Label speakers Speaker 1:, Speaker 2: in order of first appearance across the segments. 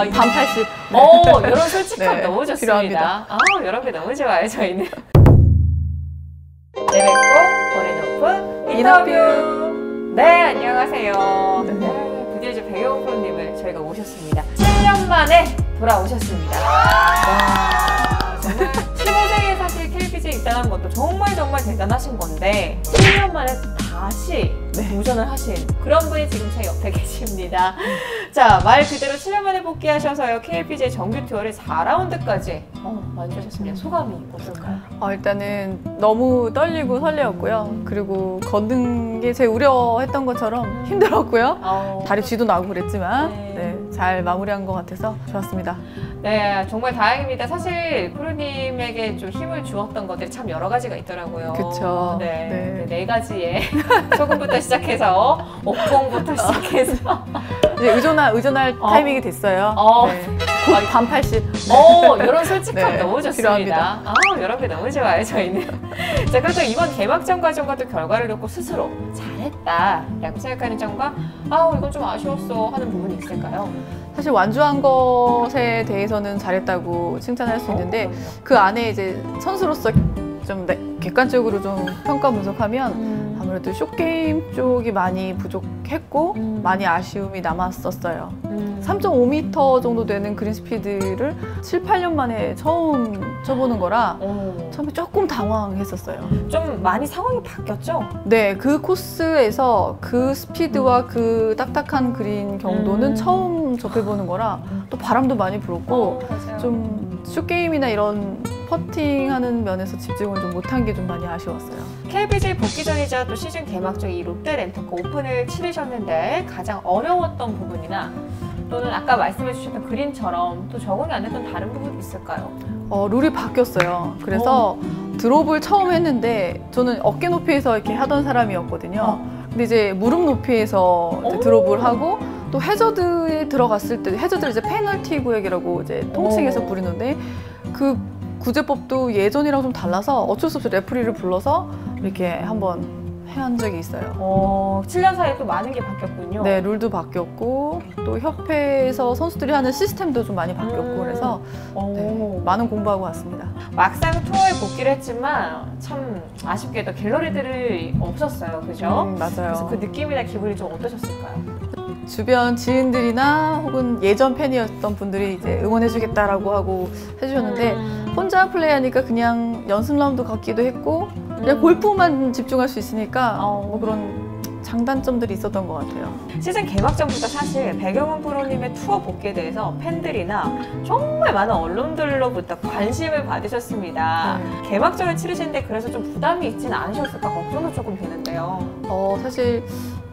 Speaker 1: 반 80.
Speaker 2: 이런 솔직함
Speaker 1: 네,
Speaker 2: 너무 좋습니다.
Speaker 1: 필요합니다.
Speaker 2: 이런 게 너무 좋아요, 저희는. 내뱉고 보내놓고 인터뷰. 네, 안녕하세요. 네, 드디어 이제 백영훈 프로님을 저희가 모셨습니다. 7년 만에 돌아오셨습니다. 정말 15세에 사실 KBG에 입단한 것도 정말 대단하신 건데 7년 만에 다시 도전을 하신 그런 분이 지금 제 옆에 계십니다. 자, 말 그대로 7년 만에 복귀하셔서요. KBG의 정규 투어를 4라운드까지 완주하셨습니다. 소감이 어떨까요?
Speaker 1: 일단은 너무 떨리고 설레었고요. 그리고 걷는 게 제 우려했던 것처럼 힘들었고요. 다리 쥐도 나고 그랬지만 잘 마무리한 것 같아서 좋았습니다.
Speaker 2: 네, 정말 다행입니다. 사실 프로님에게 좀 힘을 주었던 것들이 참 여러 가지가 있더라고요.
Speaker 1: 그쵸.
Speaker 2: 네 가지의 소금부터 시작해서 옥봉부터 시작해서
Speaker 1: 이제 의존할 타이밍이 됐어요. 곧 반 80.
Speaker 2: 이런 솔직함 너무 좋습니다.
Speaker 1: 필요합니다.
Speaker 2: 이런 게 너무 좋아요, 저희는. 자, 그래서 이번 개막전 과정과도 결과를 놓고 스스로 잘했다 라고 생각하는 점과 이건 좀 아쉬웠어 하는 부분이 있을까요?
Speaker 1: 사실 완주한 것에 대해서는 잘했다고 칭찬할 수 있는데 그 안에 이제 선수로서 좀 객관적으로 좀 평가 분석하면 아무래도 숏게임 쪽이 많이 부족했고 많이 아쉬움이 남았었어요. 3.5m 정도 되는 그린 스피드를 7, 8년 만에 처음 쳐보는 거라 처음에 조금 당황했었어요.
Speaker 2: 좀 많이 상황이 바뀌었죠?
Speaker 1: 네, 그 코스에서 그 스피드와 그 딱딱한 그린 경도는 처음 접해보는 거라 또 바람도 많이 불었고 좀 숏게임이나 이런 퍼팅하는 면에서 집중을 좀 못한 게 좀 많이 아쉬웠어요.
Speaker 2: KBG 복귀 전이자 또 시즌 개막 중 이 롯데 렌터카 오픈을 치르셨는데 가장 어려웠던 부분이나 또는 아까 말씀해 주셨던 그린처럼 또 적응이 안 됐던 다른 부분이 있을까요?
Speaker 1: 룰이 바뀌었어요. 그래서 드롭을 처음 했는데 저는 어깨 높이에서 이렇게 하던 사람이었거든요. 근데 이제 무릎 높이에서 이제 드롭을 하고 또 해저드에 들어갔을 때 해저드를 이제 페널티 구역이라고 이제 통칭해서 부르는데 그 구제법도 예전이랑 좀 달라서 어쩔 수 없이 레프리를 불러서 이렇게 한번 한 적이 있어요.
Speaker 2: 7년 사이에 또 많은 게 바뀌었군요.
Speaker 1: 네, 룰도 바뀌었고 또 협회에서 선수들이 하는 시스템도 좀 많이 바뀌었고 그래서 많은 공부하고 왔습니다.
Speaker 2: 막상 투어에 복귀를 했지만 참 아쉽게도 갤러리들이 없었어요. 그죠?
Speaker 1: 맞아요.
Speaker 2: 그래서 그 느낌이나 기분이 좀 어떠셨을까요?
Speaker 1: 주변 지인들이나 혹은 예전 팬이었던 분들이 이제 응원해주겠다라고 하고 해주셨는데 혼자 플레이하니까 그냥 연습 라운드 같기도 했고 그냥 골프만 집중할 수 있으니까 뭐 그런 장단점들이 있었던 것 같아요.
Speaker 2: 시즌 개막 전부터 사실 백영훈 프로님의 투어 복귀에 대해서 팬들이나 정말 많은 언론들로부터 관심을 받으셨습니다. 개막전을 치르시는데 그래서 좀 부담이 있지는 않으셨을까 걱정도 조금 되는데요.
Speaker 1: 사실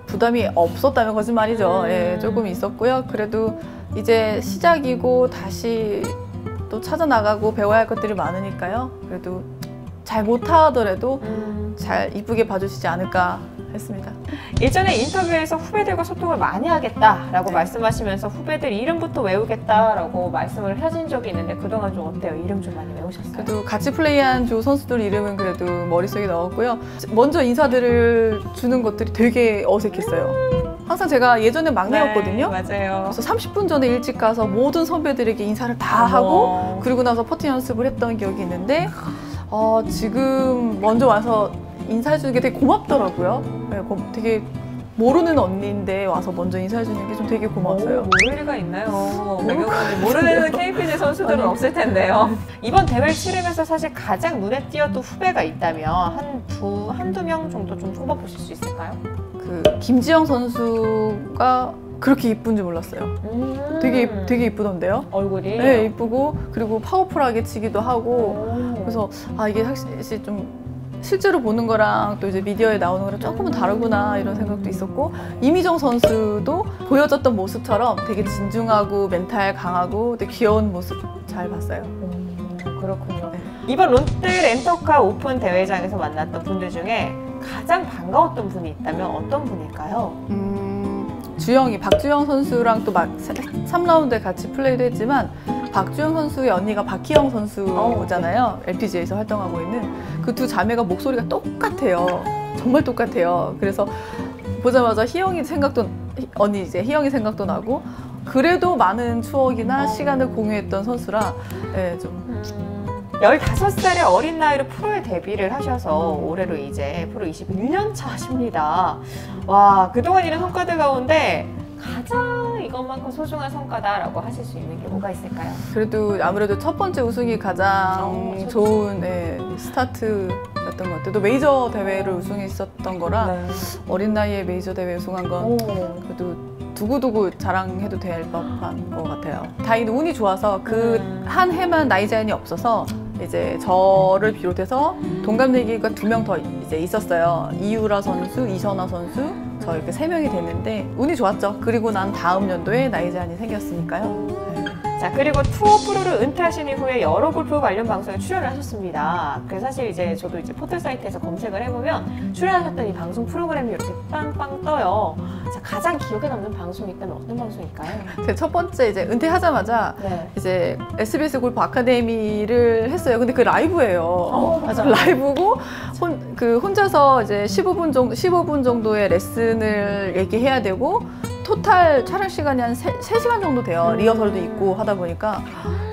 Speaker 1: 부담이 없었다면 거짓말이죠. 조금 있었고요. 그래도 이제 시작이고 다시 또 찾아나가고 배워야 할 것들이 많으니까요. 그래도 잘 못하더라도 잘 이쁘게 봐주시지 않을까 했습니다.
Speaker 2: 예전에 인터뷰에서 후배들과 소통을 많이 하겠다라고 말씀하시면서 후배들 이름부터 외우겠다라고 말씀을 하신 적이 있는데 그동안 좀 어때요? 이름 좀 많이 외우셨어요?
Speaker 1: 그래도 같이 플레이한 조 선수들 이름은 그래도 머릿속에 넣었고요. 먼저 인사들을 주는 것들이 되게 어색했어요. 항상 제가 예전에 막내였거든요.
Speaker 2: 맞아요.
Speaker 1: 그래서 30분 전에 일찍 가서 모든 선배들에게 인사를 다 하고 그리고 나서 퍼팅 연습을 했던 기억이 있는데 지금 먼저 와서 인사해주는 게 되게 고맙더라고요. 되게 모르는 언니인데 와서 먼저 인사해주는 게 좀 되게 고마웠어요.
Speaker 2: 모를 리가 있나요? 모르는 KPG 선수들은 없을 텐데요. 이번 대회를 치르면서 사실 가장 눈에 띄었던 후배가 있다면 한두 명 정도 좀 꼽아보실 수 있을까요?
Speaker 1: 그 김지영 선수가 그렇게 이쁜지 몰랐어요. 되게 이쁘던데요?
Speaker 2: 얼굴이?
Speaker 1: 네, 이쁘고 그리고 파워풀하게 치기도 하고 그래서 이게 사실 좀 실제로 보는 거랑 또 이제 미디어에 나오는 거랑 조금은 다르구나 이런 생각도 있었고 이미정 선수도 보여졌던 모습처럼 되게 진중하고 멘탈 강하고 되게 귀여운 모습 잘 봤어요.
Speaker 2: 그렇군요. 이번 롯데 렌터카 오픈 대회장에서 만났던 분들 중에 가장 반가웠던 분이 있다면 어떤 분일까요?
Speaker 1: 박주영 선수랑 또 3라운드에 같이 플레이도 했지만 박주영 선수의 언니가 박희영 선수잖아요. LPGA에서 활동하고 있는 그 두 자매가 목소리가 똑같아요. 정말 똑같아요. 그래서 보자마자 희영이 생각도 나고 그래도 많은 추억이나 시간을 공유했던 선수라 네, 좀
Speaker 2: 15살의 어린 나이로 프로에 데뷔를 하셔서 올해로 이제 프로 21년 차 하십니다. 와, 그동안 이런 성과들 가운데 가장 이것만큼 소중한 성과다라고 하실 수 있는 게 뭐가 있을까요?
Speaker 1: 그래도 아무래도 첫 번째 우승이 가장 좋은 스타트였던 것 같아요. 또 메이저 대회를 우승했었던 거라
Speaker 2: 네.
Speaker 1: 어린 나이에 메이저 대회 우승한 건 그래도 두고두고 자랑해도 될 법한 것 같아요. 다행히 운이 좋아서 그 한 해만 나이 제한이 없어서 이제 저를 비롯해서 동갑내기가 2명 더 이제 있었어요. 이유라 선수, 이선아 선수, 저 이렇게 3명이 됐는데 운이 좋았죠. 그리고 난 다음 연도에 나이 제한이 생겼으니까요.
Speaker 2: 자, 그리고 투어 프로를 은퇴하신 이후에 여러 골프 관련 방송에 출연을 하셨습니다. 그래서 사실 이제 저도 이제 포털 사이트에서 검색을 해보면 출연하셨던 이 방송 프로그램이 이렇게 빵빵 떠요. 자, 가장 기억에 남는 방송이 있다면 어떤 방송일까요?
Speaker 1: 제 첫 번째 이제 은퇴하자마자
Speaker 2: 네.
Speaker 1: 이제 SBS 골프 아카데미를 했어요. 근데 그 라이브예요.
Speaker 2: 맞아요.
Speaker 1: 라이브고 혼자서 이제 15분 정도의 레슨을 얘기해야 되고 토탈 촬영 시간이 한 3시간 정도 돼요. 리허설도 있고 하다 보니까.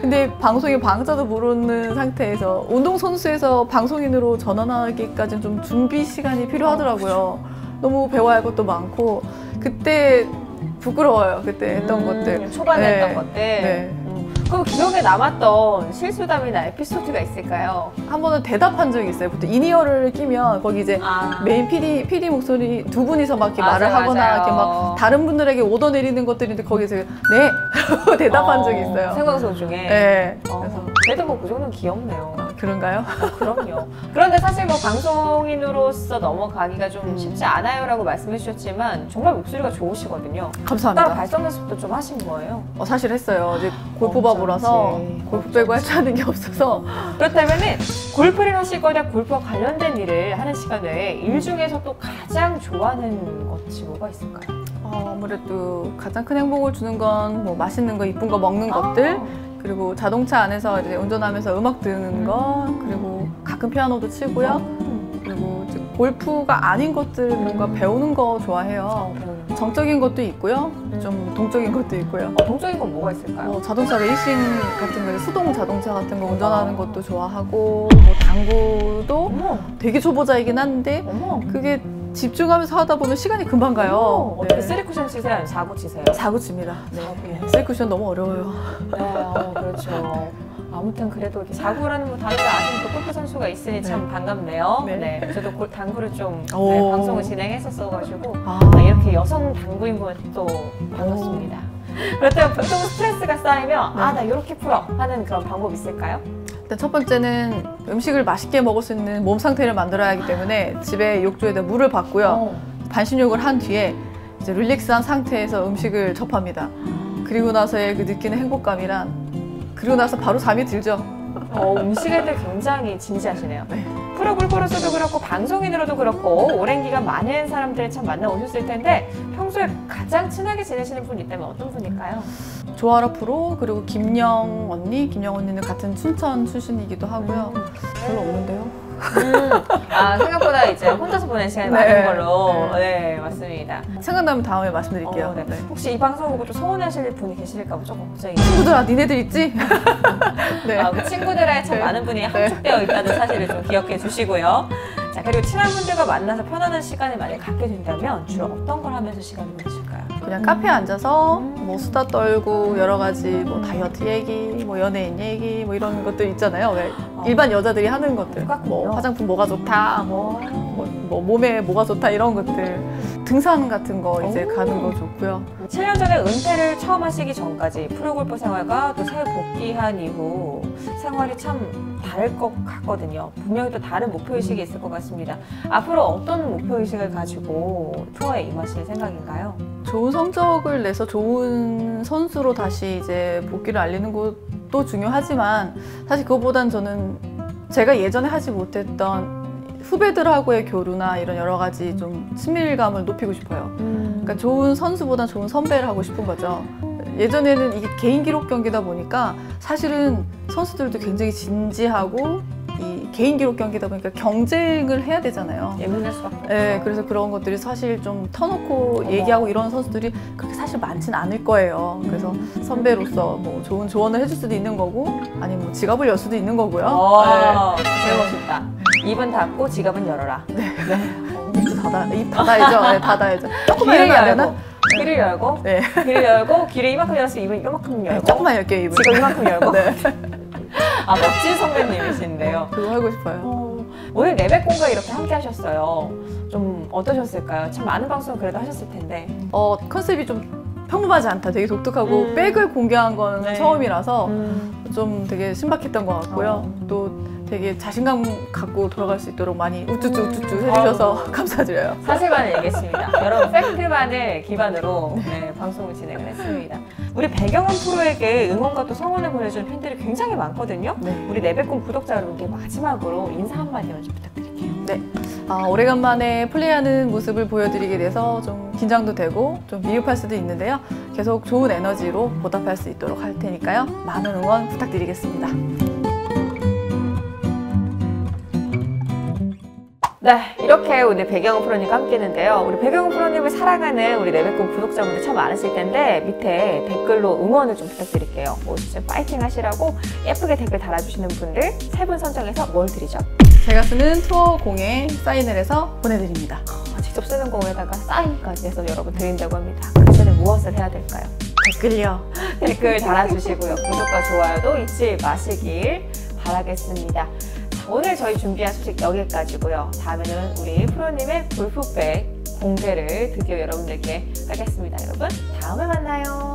Speaker 1: 근데 방송에 방자도 모르는 상태에서 운동선수에서 방송인으로 전환하기까지는 좀 준비 시간이 필요하더라고요. 너무 배워야 할 것도 많고 그때 부끄러워요. 그때 했던 것들.
Speaker 2: 초반에 했던 것들.
Speaker 1: 네.
Speaker 2: 그럼 기억에 남았던 실수담이나 에피소드가 있을까요?
Speaker 1: 한 번은 대답한 적이 있어요. 보통 인이어를 끼면 거기 이제 메인 PD 목소리 두 분이서 막 이렇게 말을 하거나 이렇게 막 다른 분들에게 오더 내리는 것들인데 거기서 네 대답한 적이 있어요.
Speaker 2: 생방송 중에.
Speaker 1: 네. 그래서
Speaker 2: 그래도 뭐 그 정도는 귀엽네요.
Speaker 1: 그런가요?
Speaker 2: 그럼요. 그런데 사실 뭐 방송인으로서 넘어가기가 좀 쉽지 않아요라고 말씀해 주셨지만 정말 목소리가 좋으시거든요.
Speaker 1: 감사합니다.
Speaker 2: 따로 발성 연습도 좀 하신 거예요?
Speaker 1: 사실 했어요. 이제 골프바보라서 골프 빼고 할 줄 아는 게 없어서.
Speaker 2: 그렇다면은 골프를 하실 거냐 골프와 관련된 일을 하는 시간 외에 일 중에서 또 가장 좋아하는 것이 뭐가 있을까요?
Speaker 1: 아무래도 가장 큰 행복을 주는 건 뭐 맛있는 거, 이쁜 거 먹는 것들, 그리고 자동차 안에서 이제 운전하면서 음악 듣는 거, 그리고 가끔 피아노도 치고요. 그리고 이제 골프가 아닌 것들 뭔가 배우는 거 좋아해요. 정적인 것도 있고요. 좀 동적인 것도 있고요.
Speaker 2: 동적인 건 뭐가 있을까요?
Speaker 1: 자동차 레이싱 같은 거, 수동 자동차 같은 거 운전하는 것도 좋아하고, 뭐 당구도 되게 초보자이긴 한데 그게 집중하면서 하다 보면 시간이 금방 가요.
Speaker 2: 어떻게 3쿠션 치세요? 아니면 4구 치세요?
Speaker 1: 4구 칩니다. 네. 3쿠션 너무 어려워요.
Speaker 2: 네, 그렇죠. 아무튼 그래도 이렇게 4구라는 뭐 단어를 아시는 또 골프 선수가 있으니 참 반갑네요. 네. 저도 당구를 좀 방송을 진행했었어가지고 이렇게 여성 당구인 보면 또 반갑습니다. 그렇다면 보통 스트레스가 쌓이면 나 이렇게 풀어 하는 그런 방법 있을까요?
Speaker 1: 일단 첫 번째는 음식을 맛있게 먹을 수 있는 몸 상태를 만들어야 하기 때문에 집에 욕조에다 물을 받고요. 반신욕을 한 뒤에 이제 릴렉스한 상태에서 음식을 접합니다. 그리고 나서의 그 느끼는 행복감이란, 그리고 나서 바로 잠이 들죠.
Speaker 2: 음식에 대해 굉장히 진지하시네요. 프로 골퍼로서도 그렇고 방송인으로도 그렇고 오랜 기간 많은 사람들을 참 만나오셨을 텐데 평소에 가장 친하게 지내시는 분이 있다면 어떤 분일까요?
Speaker 1: 조아라 프로, 그리고 김영 언니는 같은 춘천 출신이기도 하고요. 별로 없는데요.
Speaker 2: 생각보다 이제 혼자서 보낸 시간이 많은 걸로. 네, 맞습니다.
Speaker 1: 생각나면 다음에 말씀드릴게요.
Speaker 2: 네. 혹시 이 방송 보고 좀 서운해하실 분이 계실까 봐 조금 걱정이.
Speaker 1: 친구들아, 니네들 있지?
Speaker 2: 네. 그 친구들에 참 많은 분이 함축되어 있다는 사실을 좀 기억해 주시고요. 자, 그리고 친한 분들과 만나서 편안한 시간을 만약 갖게 된다면 주로 어떤 걸 하면서 시간을 보내실까요?
Speaker 1: 그냥 카페에 앉아서 뭐 수다 떨고 여러 가지 뭐 다이어트 얘기, 뭐 연예인 얘기, 뭐 이런 것들 있잖아요. 왜 일반 여자들이 하는 것들, 뭐 화장품 뭐가 좋다, 뭐 몸에 뭐가 좋다 이런 것들, 등산 같은 거 이제 가는 거 좋고요.
Speaker 2: 7년 전에 은퇴를 처음 하시기 전까지 프로골프 생활과 또 새해 복귀한 이후 생활이 참 다를 것 같거든요. 분명히 또 다른 목표의식이 있을 것 같습니다. 앞으로 어떤 목표의식을 가지고 투어에 임하실 생각인가요?
Speaker 1: 좋은 성적을 내서 좋은 선수로 다시 이제 복귀를 알리는 것도 중요하지만 사실 그것보단 저는 제가 예전에 하지 못했던 후배들하고의 교류나 이런 여러 가지 좀 친밀감을 높이고 싶어요. 그러니까 좋은 선수보다 좋은 선배를 하고 싶은 거죠. 예전에는 이게 개인 기록 경기다 보니까 사실은 선수들도 굉장히 진지하고 이 개인 기록 경기다 보니까 경쟁을 해야 되잖아요.
Speaker 2: 예민할 수밖에 없죠.
Speaker 1: 네, 그래서 그런 것들이 사실 좀 터놓고 얘기하고 이런 선수들이 그렇게 사실 많진 않을 거예요. 그래서 선배로서 뭐 좋은 조언을 해줄 수도 있는 거고, 아니면 뭐 지갑을 열 수도 있는 거고요.
Speaker 2: 제일 멋있다. 입은 닫고 지갑은 열어라.
Speaker 1: 입 닫아야죠. 네, 닫아야죠. 조금만
Speaker 2: 귀를
Speaker 1: 열면 안 되나?
Speaker 2: 열고, 귀를 열고,
Speaker 1: 네.
Speaker 2: 귀를 열고, 귀를 이만큼 열었으면 입은 이만큼 열고,
Speaker 1: 조금만 열게요, 입을.
Speaker 2: 지갑 이만큼 열고.
Speaker 1: 네.
Speaker 2: 아, 멋진 선배님이신데요.
Speaker 1: 그거 하고 싶어요.
Speaker 2: 오늘 레베콘과 이렇게 함께 하셨어요. 좀 어떠셨을까요? 참 많은 방송 그래도 하셨을 텐데.
Speaker 1: 컨셉이 좀 평범하지 않다. 되게 독특하고 백을 공개한 건
Speaker 2: 네.
Speaker 1: 처음이라서 좀 되게 신박했던 것 같고요. 또 되게 자신감 갖고 돌아갈 수 있도록 많이 우쭈쭈 해주셔서 감사드려요.
Speaker 2: 사실만을 얘기했습니다. 여러분 팩트만을 기반으로 방송을 진행을 했습니다. 우리 배경은 프로에게 응원과 또 성원을 보내주는 팬들이 굉장히 많거든요.
Speaker 1: 네.
Speaker 2: 우리 레베콘 구독자 여러분께 마지막으로 인사 한마디만 좀 부탁드릴게요.
Speaker 1: 네. 오래간만에 플레이하는 모습을 보여드리게 돼서 좀 긴장도 되고 좀 미흡할 수도 있는데요. 계속 좋은 에너지로 보답할 수 있도록 할 테니까요. 많은 응원 부탁드리겠습니다.
Speaker 2: 네, 이렇게 오늘 배경은 프로님과 함께 했는데요. 우리 배경은 프로님을 사랑하는 우리 레베콘 구독자분들 참 많으실 텐데 밑에 댓글로 응원을 좀 부탁드릴게요. 뭐 진짜 파이팅 하시라고 예쁘게 댓글 달아주시는 분들 3분 선정해서 뭘 드리죠?
Speaker 1: 제가 쓰는 투어 공에 사인을 해서 보내드립니다.
Speaker 2: 직접 쓰는 공에다가 사인까지 해서 여러분 드린다고 합니다. 그 전에 무엇을 해야 될까요?
Speaker 1: 댓글이요.
Speaker 2: 댓글 달아주시고요. 구독과 좋아요도 잊지 마시길 바라겠습니다. 오늘 저희 준비한 소식 여기까지고요. 다음에는 우리 프로님의 골프백 공개를 드디어 여러분들께 하겠습니다. 여러분, 다음에 만나요.